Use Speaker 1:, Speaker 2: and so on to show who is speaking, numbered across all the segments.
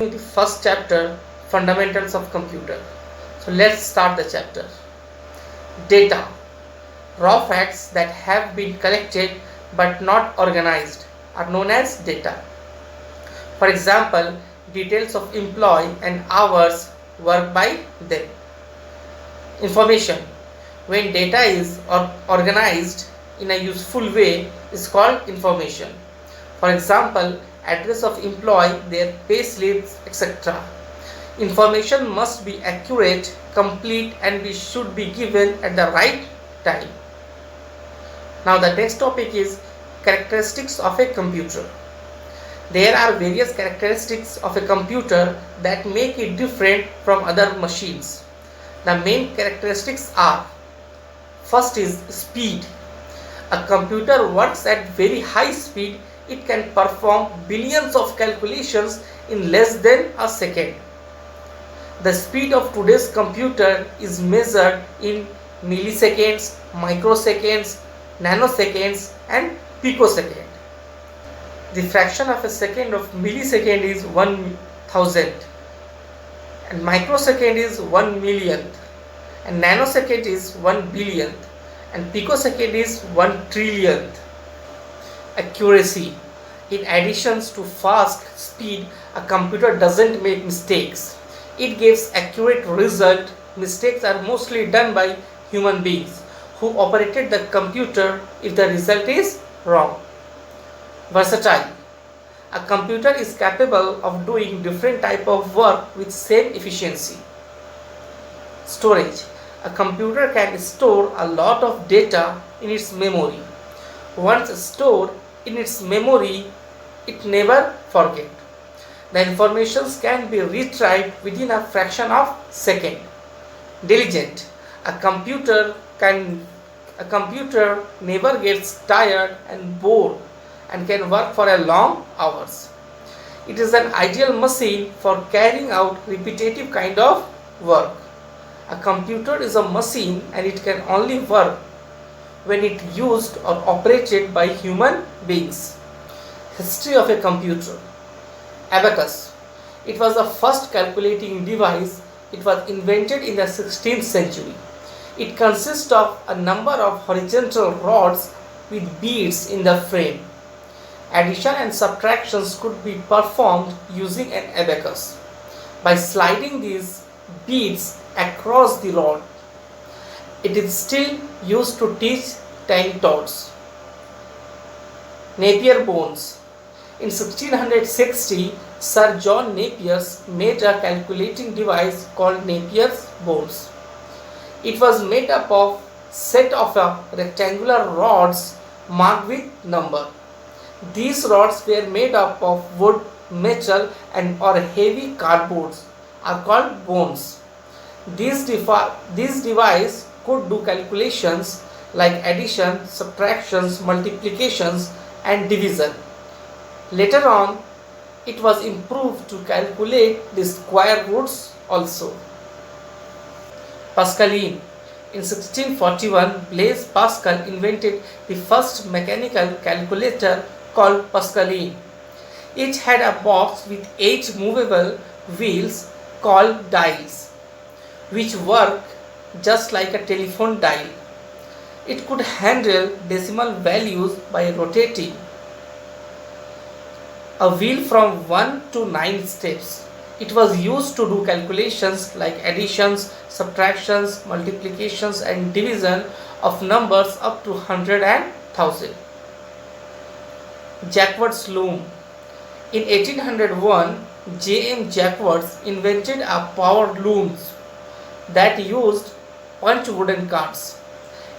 Speaker 1: The first chapter, Fundamentals of Computer. So let's start the chapter. Data, raw facts that have been collected but not organized are known as data. For example, details of employee and hours worked by them. Information, when data is organized in a useful way, is called information. For example, address of employee, their pay slips, etc. Information must be accurate, complete, and should be given at the right time. Now the next topic is characteristics of a computer. There are various characteristics of a computer that make it different from other machines. The main characteristics are: first is speed. A computer works at very high speed. It can perform billions of calculations in less than a second. The speed of today's computer is measured in milliseconds, microseconds, nanoseconds, and picosecond. The fraction of a second of millisecond is 1,000, and microsecond is 1 millionth, and nanosecond is 1 billionth, and picosecond is 1 trillionth. Accuracy. In addition to fast speed, a computer doesn't make mistakes. It gives accurate result. Mistakes are mostly done by human beings who operated the computer if the result is wrong. Versatile. A computer is capable of doing different type of work with same efficiency. Storage. A computer can store a lot of data in its memory. Once stored in its memory, it never forget. The informations can be retrieved within a fraction of second. Diligent. A computer never gets tired and bored and can work for a long hours. It is an ideal machine for carrying out repetitive kind of work. A computer is a machine and it can only work when it used or operated by human beings. History of a computer. Abacus. It was the first calculating device. It was invented in the 16th century. It consists of a number of horizontal rods with beads in the frame. Addition and subtractions could be performed using an abacus by sliding these beads across the rod. It is still used to teach tiny tots. Napier bones. In 1660, Sir John Napier made a calculating device called Napier's bones. It was made up of set of rectangular rods marked with number. These rods were made up of wood, metal, and or heavy cardboards are called bones. This device could do calculations like addition, subtractions, multiplications, and division. Later on, it was improved to calculate the square roots also. Pascaline. In 1641, Blaise Pascal invented the first mechanical calculator called Pascaline. It had a box with 8 movable wheels called dials, which work just like a telephone dial. It could handle decimal values by rotating a wheel from 1 to 9 steps. It was used to do calculations like additions, subtractions, multiplications, and division of numbers up to 100 and 1000. Jacquard's loom. In 1801, J.M. Jacquard invented a power loom that used punch wooden cards.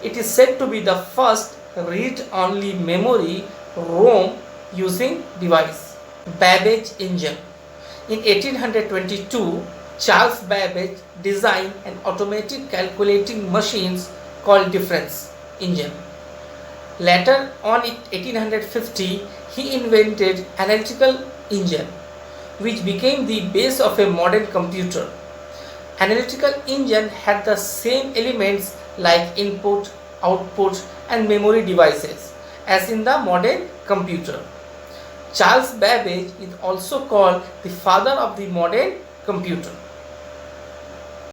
Speaker 1: It is said to be the first read-only memory ROM using device. Babbage engine. In 1822, Charles Babbage designed an automatic calculating machine called difference engine. Later on in 1850, he invented analytical engine, which became the base of a modern computer. Analytical engine had the same elements like input, output, and memory devices as in the modern computer. Charles Babbage is also called the father of the modern computer.